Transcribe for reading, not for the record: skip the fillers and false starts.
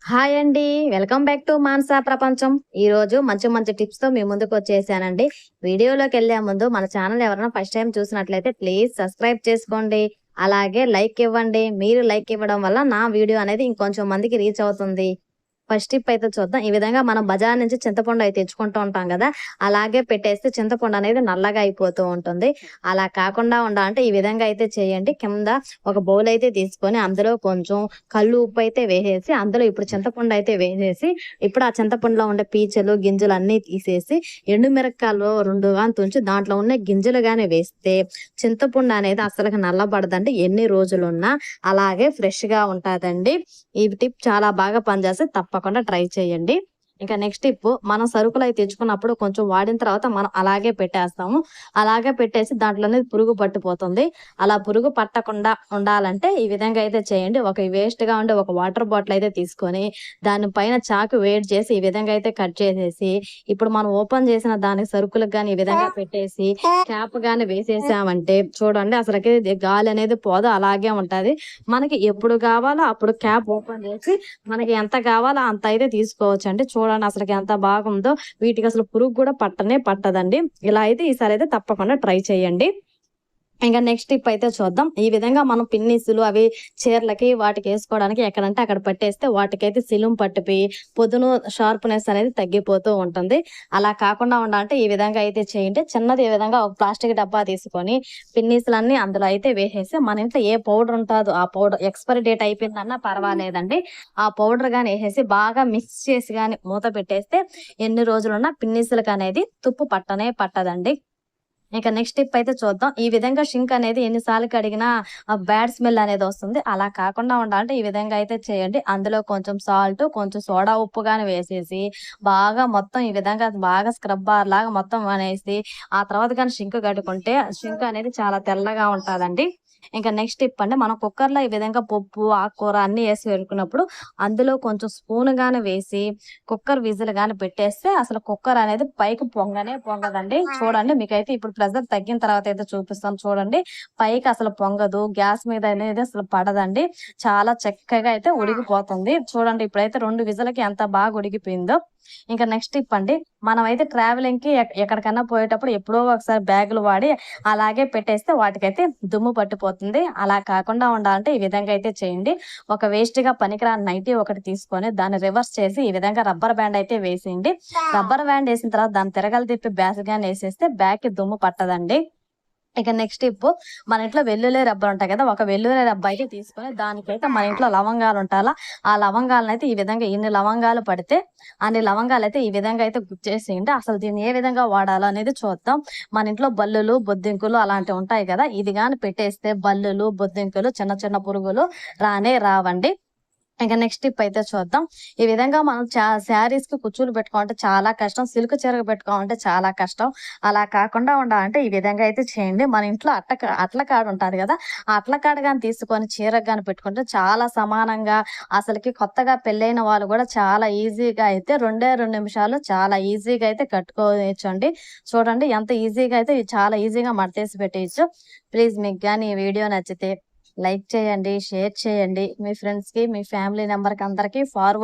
Hi అండి. Welcome back to Manasa ప్రపంచం. ఈ రోజు మంచి మంచి టిప్స్ తో మీ ముందుకు వచ్చేసానండి. వీడియోలోకి వెళ్లే ముందు మన ఛానల్ ఎవరైనా ఫస్ట్ టైం చూసినట్లయితే ప్లీజ్ సబ్స్క్రైబ్ చేసుకోండి. అలాగే లైక్ ఇవ్వండి. మీరు లైక్ ఇవ్వడం వల్ల నా వీడియో అనేది ఇంకొంచెం మందికి రీచ్ అవుతుంది. ఫస్ట్ టిప్ అయితే చూద్దాం. ఈ విధంగా మనం బజార్ నుంచి చింతపండు అయితే తెచ్చుకుంటూ ఉంటాం కదా, అలాగే పెట్టేస్తే చింతపండు అనేది నల్లగా అయిపోతూ ఉంటుంది. అలా కాకుండా ఉండాలంటే ఈ విధంగా అయితే చేయండి. కింద ఒక బౌల్ అయితే తీసుకొని అందులో కొంచెం కళ్ళు ఉప్పు అయితే వేసేసి అందులో ఇప్పుడు చింతపండు అయితే వేసేసి ఇప్పుడు ఆ చింతపండులో ఉండే పీచలు గింజలు అన్ని తీసేసి ఎండు మిరపకాయలు 2 గాని తుంచి దాంట్లో ఉన్న గింజలు గాని వేస్తే చింతపండు అనేది అసలు నల్లబడదండి. ఎన్ని రోజులున్నా అలాగే ఫ్రెష్ గా ఉంటదండి. ఈ టిప్ చాలా బాగా పనిచేస్తే తప్పకుండా ట్రై చేయండి. ఇంకా నెక్స్ట్ టిప్, మనం సరుకులు అయి తెచ్చుకున్నప్పుడు కొంచెం వాడిన తర్వాత మనం అలాగే పెట్టేస్తాము. అలాగే పెట్టేసి దాంట్లోనే పురుగు పట్టిపోతుంది. అలా పురుగు పట్టకుండా ఉండాలంటే ఈ విధంగా అయితే చేయండి. ఒక వేస్ట్ గా ఉండే ఒక వాటర్ బాటిల్ అయితే తీసుకొని దాని పైన చాకు వేడి చేసి ఈ విధంగా అయితే కట్ చేసేసి ఇప్పుడు మనం ఓపెన్ చేసిన దానికి సరుకులకు గాని ఈ విధంగా పెట్టేసి క్యాప్ గాని వేసేసామంటే చూడండి అసలుకి గాలి అనేది పోదు, అలాగే ఉంటది. మనకి ఎప్పుడు కావాలో అప్పుడు క్యాప్ ఓపెన్ చేసి మనకి ఎంత కావాలో అంత అయితే తీసుకోవచ్చు అండి. చూడండి అసలుకి ఎంత బాగుందో. వీటికి అసలు పురుగు కూడా పట్టనే పట్టదండి. ఇలా అయితే ఈసారి అయితే తప్పకుండా ట్రై చేయండి. ఇంకా నెక్స్ట్ టిప్ అయితే చూద్దాం. ఈ విధంగా మనం పిన్నిసులు అవి చీరలకి వాటికి వేసుకోవడానికి ఎక్కడంటే అక్కడ పట్టేస్తే వాటికైతే సిలుం పట్టిపోయి పొదును షార్ప్నెస్ అనేది తగ్గిపోతూ ఉంటుంది. అలా కాకుండా ఉండాలంటే ఈ విధంగా అయితే చేయండి. చిన్నది ఈ విధంగా ఒక ప్లాస్టిక్ డబ్బా తీసుకొని పిన్నిసులన్నీ అందులో అయితే వేసేసి మన ఇంట్లో ఏ పౌడర్ ఉంటుందో ఆ పౌడర్ ఎక్స్పైరీ డేట్ అయిపోయిందన్నా పర్వాలేదండి, ఆ పౌడర్ గాని వేసేసి బాగా మిక్స్ చేసి గాని మూత పెట్టేస్తే ఎన్ని రోజులున్నా పిన్నిసులకు అనేది తుప్పు పట్టనే పట్టదండి. ఇక నెక్స్ట్ టిప్ అయితే చూద్దాం. ఈ విధంగా షింక్ అనేది ఎన్నిసార్లు కడిగినా బ్యాడ్ స్మెల్ అనేది వస్తుంది. అలా కాకుండా ఉండాలంటే ఈ విధంగా అయితే చేయండి. అందులో కొంచెం సాల్ట్, కొంచెం సోడా ఉప్పు గాని వేసేసి బాగా మొత్తం ఈ విధంగా బాగా స్క్రబ్బర్ లాగా మొత్తం అనేసి ఆ తర్వాత కానీ షింక్ కడుక్కుంటే షింక్ అనేది చాలా తెల్లగా ఉంటుందండి. ఇంకా నెక్స్ట్ టిప్ అంటే మనం కుక్కర్లో ఈ విధంగా పప్పు ఆకుకూర అన్ని వేసి పెట్టుకున్నప్పుడు అందులో కొంచెం స్పూన్ గాని వేసి కుక్కర్ విజిల్ గాని పెట్టేస్తే అసలు కుక్కర్ అనేది పైకి పొంగనే పొంగదండి. చూడండి మీకైతే ఇప్పుడు ప్రెజర్ తగ్గిన తర్వాత అయితే చూపిస్తాను చూడండి. పైకి అసలు పొంగదు, గ్యాస్ మీద అనేది అసలు పడదండి. చాలా చక్కగా అయితే ఉడికిపోతుంది. చూడండి ఇప్పుడైతే 2 విజిల్కి ఎంత బాగా ఉడికిపోయిందో. ఇంకా నెక్స్ట్ టిప్ అండి, మనమైతే ట్రావెలింగ్ కి ఎక్కడికన్నా పోయేటప్పుడు ఎప్పుడో ఒకసారి బ్యాగులు వాడి అలాగే పెట్టేస్తే వాటికైతే దుమ్ము పట్టిపోతుంది. అలా కాకుండా ఉండాలంటే ఈ విధంగా అయితే చేయండి. ఒక వేస్ట్ గా పనికిరాని నైటీ ఒకటి తీసుకొని దాన్ని రివర్స్ చేసి ఈ విధంగా రబ్బర్ బ్యాండ్ అయితే వేసేయండి. రబ్బర్ బ్యాండ్ వేసిన తర్వాత దాన్ని తిరగలు తిప్పి బ్యాగ్ గాని వేసేస్తే బ్యాగ్ కి దుమ్ము పట్టదండి. ఇక నెక్స్ట్ టిప్, మన ఇంట్లో వెల్లుల్లి రబ్బర్ ఉంటాయి కదా, ఒక వెల్లుల్లి రబ్బ అయితే తీసుకొని దానికైతే మన ఇంట్లో లవంగాలు ఉంటాలా, ఆ లవంగాలను అయితే ఈ విధంగా ఇన్ని లవంగాలు పడితే అన్ని లవంగాలు అయితే ఈ విధంగా అయితే గుచ్చేసేయండి. అసలు దీన్ని ఏ విధంగా వాడాలో అనేది చూద్దాం. మన ఇంట్లో బల్లులు బొద్దింకులు అలాంటివి ఉంటాయి కదా, ఇది గాని పెట్టేస్తే బల్లులు బొద్దింకులు చిన్న చిన్న పురుగులు రానే రావండి. ఇంకా నెక్స్ట్ టిప్ అయితే చూద్దాం. ఈ విధంగా మనం శారీస్ కి కుచ్చులు పెట్టుకోవాలంటే చాలా కష్టం, సిల్క్ చీరకు పెట్టుకోవాలంటే చాలా కష్టం. అలా కాకుండా ఉండాలంటే ఈ విధంగా అయితే చేయండి. మన ఇంట్లో అట్ల కాడ ఉంటుంది కదా, ఆ అట్ల కాడ కానీ తీసుకొని చీరకు కానీ పెట్టుకుంటే చాలా సమానంగా అసలుకి కొత్తగా పెళ్ళైన వాళ్ళు కూడా చాలా ఈజీగా అయితే 2 నిమిషాలు చాలా ఈజీగా అయితే కట్టుకోవచ్చు అండి. చూడండి ఎంత ఈజీగా అయితే చాలా ఈజీగా మడతేసి పెట్టేయచ్చు. ప్లీజ్ మీకు కానీ ఈ వీడియో నచ్చితే లైక్ చేయండి, షేర్ చేయండి, మీ ఫ్రెండ్స్ కి మీ ఫ్యామిలీ మెంబర్ కి అందరికి ఫార్వర్డ్